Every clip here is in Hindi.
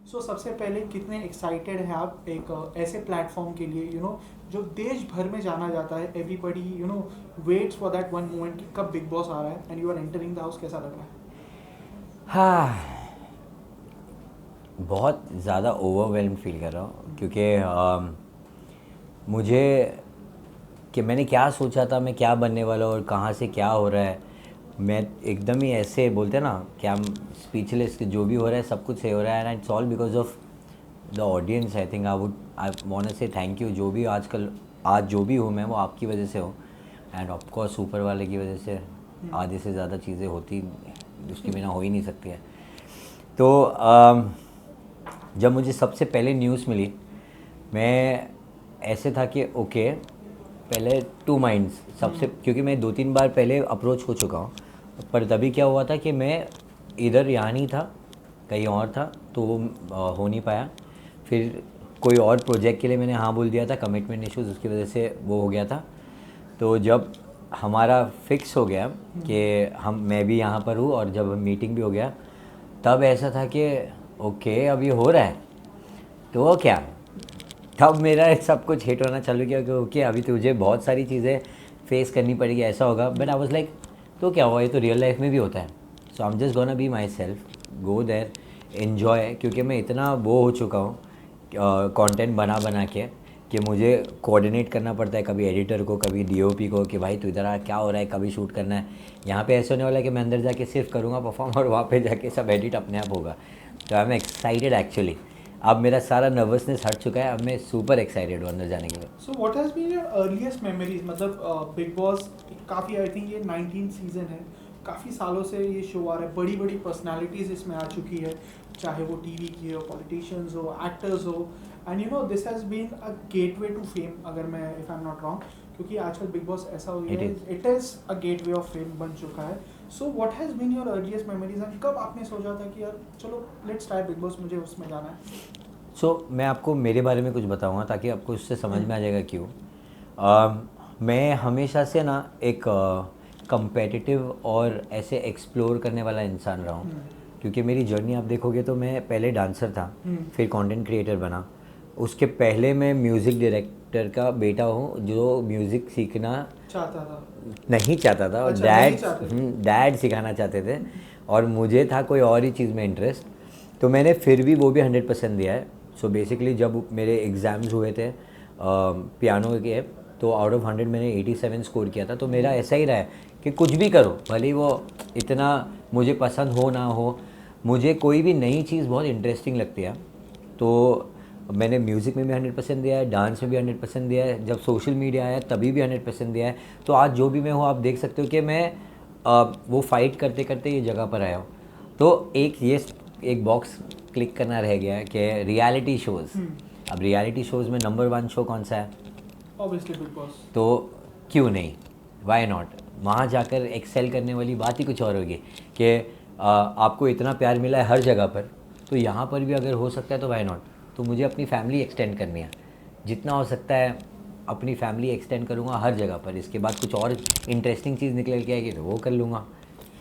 सो सबसे पहले कितने एक्साइटेड हैं आप एक ऐसे प्लेटफॉर्म के लिए जो देश भर में जाना जाता है, everybody waits for that one moment कि कब बिग बॉस आ रहा है and you are entering the house, कैसा लग रहा है? हाँ, बहुत ज़्यादा ओवरवेल्म फील कर रहा हूँ क्योंकि मुझे कि मैंने क्या सोचा था, मैं क्या बनने वाला हूँ और कहाँ से क्या हो रहा है, मैं एकदम ही ऐसे बोलते हैं ना कि हम स्पीचलेस कि जो भी हो रहा है सब कुछ सही हो रहा है and it's all because of the audience. I want to say thank you. जो भी आजकल आज जो भी हूँ मैं वो आपकी वजह से हूँ एंड ऑफकोर्स ऊपर वाले की वजह से आधे से ज़्यादा चीज़ें होती उसके बिना हो ही नहीं सकती है। तो जब मुझे सबसे पहले न्यूज़ मिली मैं ऐसे था कि ओके, पहले टू माइंड्स सबसे, क्योंकि मैं 2-3 बार पहले अप्रोच हो चुका हूँ, पर तभी क्या हुआ था कि मैं इधर यहाँ नहीं था, कहीं और था, तो वो हो नहीं पाया। फिर कोई और प्रोजेक्ट के लिए मैंने हाँ बोल दिया था, कमिटमेंट इश्यूज़ उसकी वजह से वो हो गया था। तो जब हमारा फिक्स हो गया कि मैं भी यहाँ पर हूँ और जब मीटिंग भी हो गया, तब ऐसा था कि ओके अब ये हो रहा है तो वो क्या, तब मेरा सब कुछ हिट होना चालू किया कि ओके अभी तुझे बहुत सारी चीज़ें फेस करनी पड़ेगी, ऐसा होगा। बट आई वाज लाइक तो क्या हुआ, ये तो रियल लाइफ में भी होता है। So I am just gonna be myself, go there, enjoy, क्योंकि मैं इतना वो हो चुका हूँ कंटेंट बना बना के कि मुझे कोऑर्डिनेट करना पड़ता है, कभी एडिटर को, कभी डीओपी को, कि भाई तू इधर आ, क्या हो रहा है, कभी शूट करना है। यहाँ पे ऐसे होने वाला है कि मैं अंदर जाके सिर्फ करूँगा परफॉर्म और वहाँ पे जाके सब एडिट अपने आप होगा। तो आई एम एक्साइटेड एक्चुअली। अब मेरा सारा नर्वसनेस हट चुका है, अब मैं सुपर एक्साइटेड हूँ अंदर जाने के लिए। So what has been your earliest memories? मतलब बिग बॉस काफ़ी, आई थिंक ये 19 सीजन है, काफ़ी सालों से ये शो आ रहा है, बड़ी बड़ी पर्सनालिटीज़ इसमें आ चुकी है, चाहे वो टीवी की हो, पॉलिटिशियंस हो, एक्टर्स हो, and this has been a gateway to fame, अगर मैं if I am not wrong, क्योंकि आजकल बिग बॉस ऐसा हो गया इट है, is it is a gateway of fame बन चुका है। So what has been your earliest memories and कब आपने सोचा था कि यार चलो लेट्स ट्राई बिग बॉस, मुझे उसमें जाना है? मैं आपको मेरे बारे में कुछ बताऊंगा ताकि आपको उससे समझ में आ जाएगा क्यों। मैं हमेशा से ना एक कंपेटिटिव और ऐसे एक्सप्लोर करने वाला इंसान रहा हूँ, क्योंकि मेरी जर्नी आप देखोगे तो मैं पहले डांसर था, फिर कंटेंट क्रिएटर बना, उसके पहले मैं म्यूज़िक डायरेक्टर का बेटा हूँ जो म्यूज़िक सीखना चाहता था? नहीं चाहता था, और अच्छा, नहीं चाहते थे। डैड सिखाना चाहते थे और मुझे था कोई और ही चीज़ में इंटरेस्ट। तो मैंने फिर भी वो भी 100% दिया है। सो बेसिकली जब मेरे एग्ज़ाम्स हुए थे पियानो के, तो आउट ऑफ 100 मैंने 87 स्कोर किया था। तो मेरा ऐसा ही रहा है कि कुछ भी करो, भले ही वो इतना मुझे पसंद हो ना हो, मुझे कोई भी नई चीज़ बहुत इंटरेस्टिंग लगती है। तो मैंने म्यूज़िक में भी 100% दिया है, डांस में भी 100% दिया है, जब सोशल मीडिया आया तभी भी 100% दिया है। तो आज जो भी मैं हूँ आप देख सकते हो कि मैं वो फाइट करते करते ये जगह पर आया हूँ। तो एक बॉक्स क्लिक करना रह गया है कि रियलिटी शोज़। अब रियलिटी शोज़ में नंबर 1 शो कौन सा है? Obviously big boss. तो क्यों नहीं, वाई नॉट, वहाँ जाकर एक्सेल करने वाली बात ही कुछ और होगी कि आपको इतना प्यार मिला है हर जगह पर, तो यहाँ पर भी अगर हो सकता है तो वाई नॉट। तो मुझे अपनी फैमिली एक्सटेंड करनी है, जितना हो सकता है अपनी फैमिली एक्सटेंड करूँगा हर जगह पर। इसके बाद कुछ और इंटरेस्टिंग चीज़ निकल के आएगी तो वो कर लूँगा।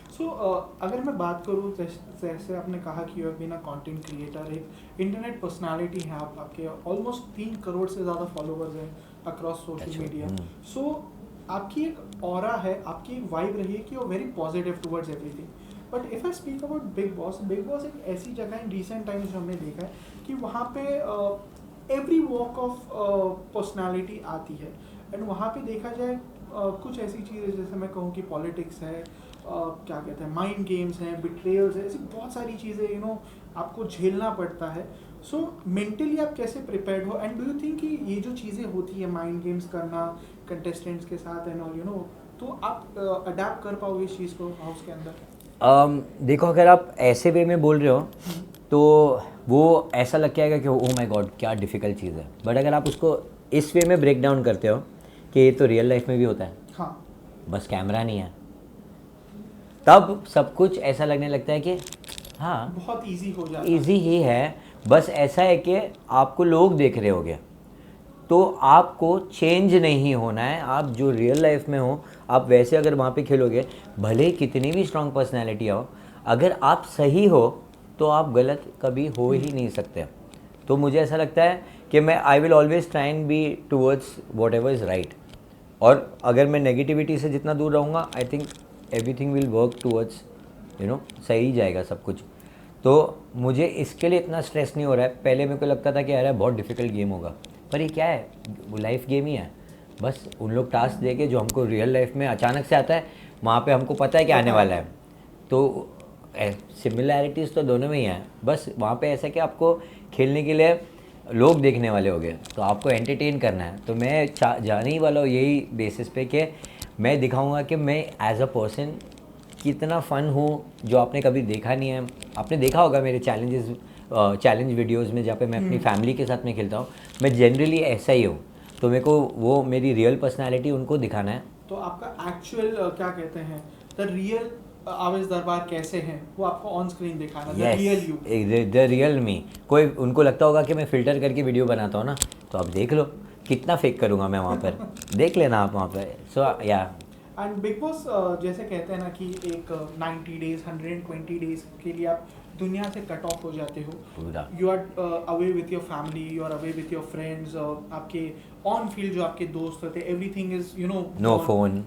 सो अगर मैं बात करूँ, जैसे आपने कहा कि you have been a content creator, एक इंटरनेट पर्सनालिटी हैं आप, आपके ऑलमोस्ट 3 करोड़ से ज़्यादा फॉलोअर्स हैं अक्रॉस सोशल मीडिया। सो आपकी एक ऑरा है, आपकी एक वाइब रही है कि you are very positive towards everything. But if I speak about Bigg Boss, Bigg Boss एक ऐसी जगह है इन रिसेंट टाइम्स जो हमने देखा है कि वहाँ पे एवरी वॉक ऑफ पर्सनालिटी आती है, एंड वहाँ पे देखा जाए कुछ ऐसी चीज़ें, जैसे मैं कहूँ कि पॉलिटिक्स है, क्या कहते हैं, माइंड गेम्स हैं, बिट्रेयल्स है, ऐसी बहुत सारी चीज़ें आपको झेलना पड़ता है। सो मेंटली आप कैसे प्रिपेयर्ड हो, एंड डू यू थिंक कि ये जो चीज़ें होती है, माइंड गेम्स करना कंटेस्टेंट्स के साथ एंड ऑल, तो आप अडेप्ट कर पाओगे इस चीज़ को हाउस के अंदर? देखो, अगर आप ऐसे वे में बोल रहे हो तो वो ऐसा लग के आएगा कि ओह माय गॉड क्या डिफ़िकल्ट चीज़ है। बट अगर आप उसको इस वे में ब्रेक डाउन करते हो कि ये तो रियल लाइफ में भी होता है, हाँ। बस कैमरा नहीं है, तब सब कुछ ऐसा लगने लगता है कि हाँ बहुत इजी हो जाता है। इजी ही है। बस ऐसा है कि आपको लोग देख रहे होगे, तो आपको चेंज नहीं होना है। आप जो रियल लाइफ में हो आप वैसे अगर वहाँ पे खेलोगे, भले कितनी भी स्ट्रांग पर्सनैलिटी हो, अगर आप सही हो तो आप गलत कभी हो ही नहीं सकते। तो मुझे ऐसा लगता है कि मैं I will always try and be towards what ever is right, और अगर मैं नेगेटिविटी से जितना दूर रहूँगा I think everything will work towards सही जाएगा सब कुछ। तो मुझे इसके लिए इतना स्ट्रेस नहीं हो रहा है। पहले मेरे को लगता था कि यार बहुत डिफ़िकल्ट गेम होगा, पर ये क्या है, वो लाइफ गेम ही है। बस उन लोग टास्क दे के जो हमको रियल लाइफ में अचानक से आता है, वहाँ पे हमको पता है कि आने वाला है। तो सिमिलैरिटीज़ तो दोनों में ही हैं, बस वहाँ पे ऐसा कि आपको खेलने के लिए लोग देखने वाले हो गए, तो आपको एंटरटेन करना है। तो मैं जाने ही वाला हूँ यही बेसिस पे कि मैं दिखाऊंगा कि मैं एज अ पर्सन कितना फ़न हूँ, जो आपने कभी देखा नहीं है। आपने देखा होगा मेरे चैलेंज वीडियोज़ में, जहाँ पे मैं अपनी फैमिली के साथ में खेलता हूँ, मैं जनरली ऐसा ही हूँ। तो मेरे को वो मेरी रियल पर्सनैलिटी उनको दिखाना है। तो आपका एक्चुअल क्या कहते हैं द रियल आवेश दरबार कैसे हैं वो आपको ऑन स्क्रीन दिखाना, the real you, the real me. कोई उनको लगता होगा कि मैं फ़िल्टर करके वीडियो बनाता हूँ ना, तो आप देख लो कितना फेक करूँगा मैं वहाँ पर, देख लेना आप वहाँ पर। सो या एंड बिग बॉस जैसे कहते हैं ना कि एक 90 डेज 120 डेज के लिए आप दुनिया से कट ऑफ हो जाते हो, पूरा you are away with your family, you are away with your friends, आपके ऑन फील्ड जो आपके दोस्त होते हैं, everything is you know no phone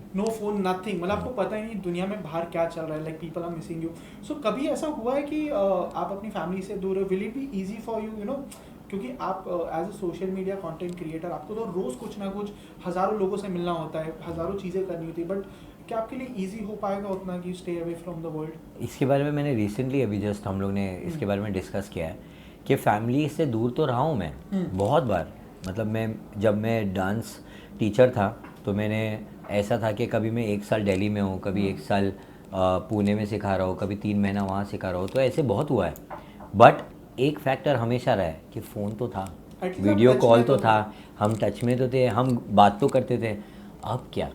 nothing, मतलब आपको पता ही नहीं दुनिया में बाहर क्या चल रहा है, like people are missing you. So कभी ऐसा हुआ है कि आप अपनी फैमिली से दूर हो, will it be easy for you, you know, क्योंकि आप as a social media content creator आपको तो रोज़ कुछ ना कुछ हज़ारों लोगों से मिलना होता है, हज़ारों चीज़ें करनी होती है, बट क्या आपके लिए इजी हो पाएगा उतना कि stay away from the world? इसके बारे में मैंने रिसेंटली अभी जस्ट हम लोग ने इसके बारे में डिस्कस किया है कि फैमिली से दूर तो रहा हूँ मैं बहुत बार। मतलब जब मैं डांस टीचर था तो मैंने ऐसा था कि कभी मैं 1 साल दिल्ली में हूँ, कभी 1 साल पुणे में सिखा रहा हूँ, कभी 3 महीना वहाँ सिखा रहा हूँ, तो ऐसे बहुत हुआ है। बट एक फैक्टर हमेशा रहा है कि फ़ोन तो था, वीडियो कॉल तो था, हम टच में तो थे, हम बात तो करते थे। अब क्या,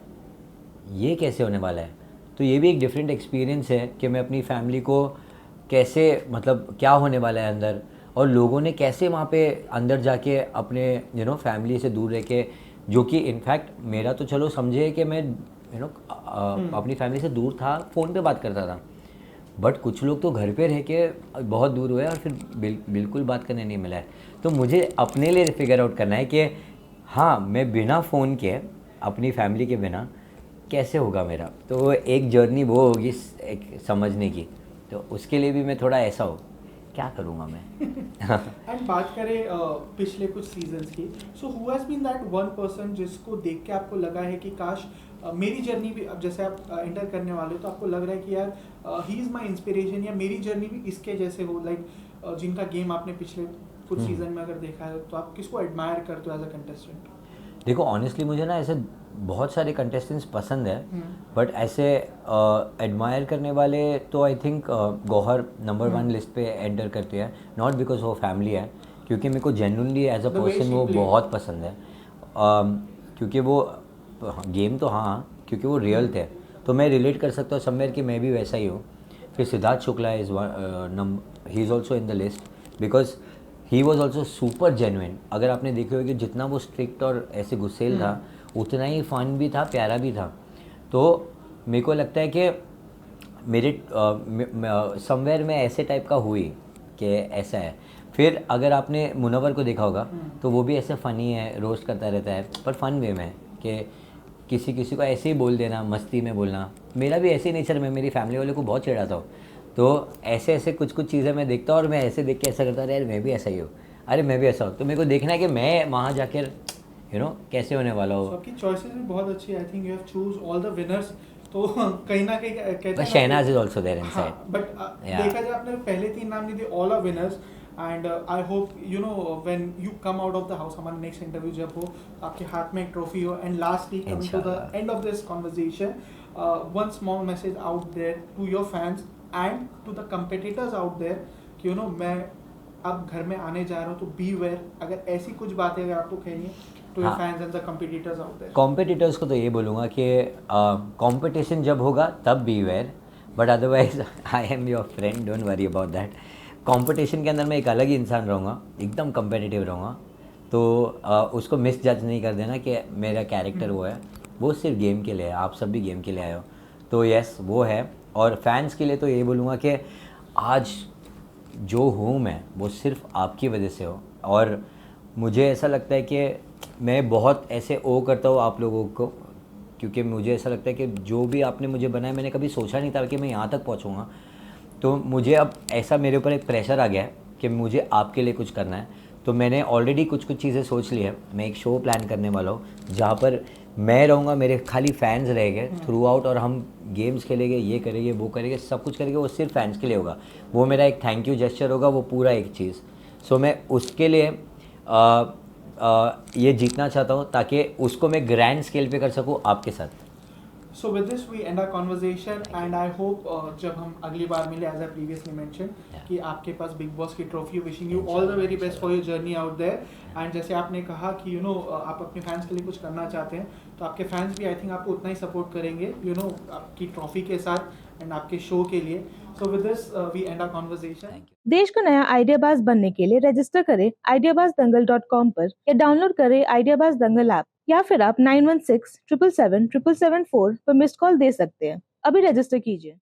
ये कैसे होने वाला है? तो ये भी एक डिफरेंट एक्सपीरियंस है कि मैं अपनी फैमिली को कैसे, मतलब क्या होने वाला है अंदर, और लोगों ने कैसे वहाँ पे अंदर जाके अपने फैमिली से दूर रह के, जो कि इनफैक्ट मेरा तो चलो समझे कि मैं अपनी फैमिली से दूर था, फ़ोन पे बात करता था, बट कुछ लोग तो घर पे रह के बहुत दूर हुए और फिर बिल्कुल बात करने नहीं मिला है। तो मुझे अपने लिए फिगर आउट करना है कि हाँ, मैं बिना फ़ोन के अपनी फैमिली के बिना कैसे होगा मेरा। तो एक जर्नी वो होगी एक समझने की, तो उसके लिए भी मैं थोड़ा ऐसा हो, क्या करूँगा मैं। एंड बात करें पिछले कुछ सीजन्स की, so who has been that one person जिसको देख के आपको लगा है कि काश मेरी जर्नी भी, अब जैसे आप एंटर करने वाले हो तो आपको लग रहा है कि यार ही इज़ माई इंस्पिरेशन, या मेरी जर्नी भी इसके जैसे हो, लाइक जिनका गेम आपने पिछले कुछ सीजन में अगर देखा है, तो आप किसको एडमायर करते हो एज अ कंटेस्टेंट? देखो ऑनेस्टली मुझे ना ऐसे बहुत सारे कंटेस्टेंट्स पसंद है, बट ऐसे एडमायर करने वाले तो I think Gauhar number 1 list पे एंटर करते हैं, नॉट बिकॉज वो फैमिली है, क्योंकि मेरे को जेन्युइनली एज अ पर्सन वो बहुत पसंद है। क्योंकि वो गेम तो हाँ, क्योंकि वो रियल थे, तो मैं रिलेट कर सकता हूँ समवेयर कि मैं भी वैसा ही हूँ। फिर Siddharth Shukla is he is also in the list because he was also super genuine. अगर आपने देखे होगा कि जितना वो स्ट्रिक्ट और ऐसे गुस्सेल था, उतना ही फन भी था, प्यारा भी था। तो मेरे को लगता है कि मेरे समवेयर में ऐसे टाइप का हुई कि ऐसा है। फिर अगर आपने मुनव्वर को देखा होगा तो वो भी ऐसे फ़नी है, रोस्ट करता रहता है, पर फन वे में, कि किसी किसी को ऐसे ही बोल देना, मस्ती में बोलना। मेरा भी ऐसे ही नेचर में, मेरी फैमिली वाले को बहुत चिढ़ाता हूँ। तो ऐसे ऐसे कुछ कुछ चीज़ें मैं देखता हूँ और मैं ऐसे देख के ऐसा करता यार मैं भी ऐसा ही हूँ, अरे मैं भी ऐसा हूँ। तो मेरे को देखना है कि मैं वहाँ जाकर कैसे होने वाला हूँ। आपकी चॉइसेस भी बहुत अच्छी है, I think you have chose all the winners. तो कहीं ना कहीं कहते हैं Shehnaaz is also there inside, but देखा जाए आपने पहले 3 नाम नहीं दिए, all are winners. And I hope you know when you come out of the house, हमारा नेक्स्ट इंटरव्यू जब हो, आपके हाथ में एक ट्रॉफी हो। And lastly coming to the end of this conversation, one small message out there to your fans and to the competitors out there कि यू नो मैं अब घर में आने जा रहा हूँ, तो बी वेयर, अगर ऐसी कुछ बातें अगर आपको कहनी है to your fans and the competitors out there? Competitors को तो ये बोलूँगा कि कंपटीशन जब होगा तब beware, but otherwise I am your friend, don't worry about that. Competition के अंदर मैं एक अलग ही इंसान रहूँगा, एकदम कंपेटिटिव रहूँगा। तो उसको मिस जज नहीं कर देना कि मेरा कैरेक्टर वो है, वो सिर्फ गेम के लिए है, आप सब भी गेम के लिए आए हो। तो यस वो है। और फैंस के लिए तो ये बोलूँगा कि आज जो हूँ मैं वो सिर्फ आपकी वजह से हो। और मुझे ऐसा लगता है कि मैं बहुत ऐसे ओ करता हूँ आप लोगों को, क्योंकि मुझे ऐसा लगता है कि जो भी आपने मुझे बनाया, मैंने कभी सोचा नहीं था कि मैं यहाँ तक पहुँचूँगा। तो मुझे अब ऐसा मेरे ऊपर एक प्रेशर आ गया है कि मुझे आपके लिए कुछ करना है। तो मैंने ऑलरेडी कुछ कुछ चीज़ें सोच ली है। मैं एक शो प्लान करने वाला हूँ जहाँ पर मैं रहूँगा, मेरे खाली फैंस रहेंगे थ्रू आउट, और हम गेम्स खेलेंगे, ये करेंगे, वो करेंगे, सब कुछ करेंगे, वो सिर्फ फैंस के लिए होगा। वो मेरा एक थैंक यू जेस्चर होगा, वो पूरा एक चीज़। सो मैं उसके लिए ये जीतना चाहता हूँ ताकि उसको मैं ग्रैंड स्केल पे कर सकूँ आपके साथ। So with this we end our conversation and I hope जब हम अगली बार मिले as I previously mentioned कि आपके पास बिग बॉस की trophy, wishing you all the very best for your journey out there. And जैसे आपने कहा कि आप अपने फैंस के लिए कुछ करना चाहते हैं, तो आपके फैंस भी आई थिंक आपको उतना ही सपोर्ट करेंगे आपकी ट्रॉफी के साथ एंड आपके शो के लिए। So with this we end our conversation. देश का नया आइडियाबाज बनने के लिए रजिस्टर करें ideabazdangal.com पर या डाउनलोड करें आइडियाबाज दंगल ऐप, या फिर आप 9167777774 पर मिस्ड कॉल दे सकते हैं। अभी रजिस्टर कीजिए।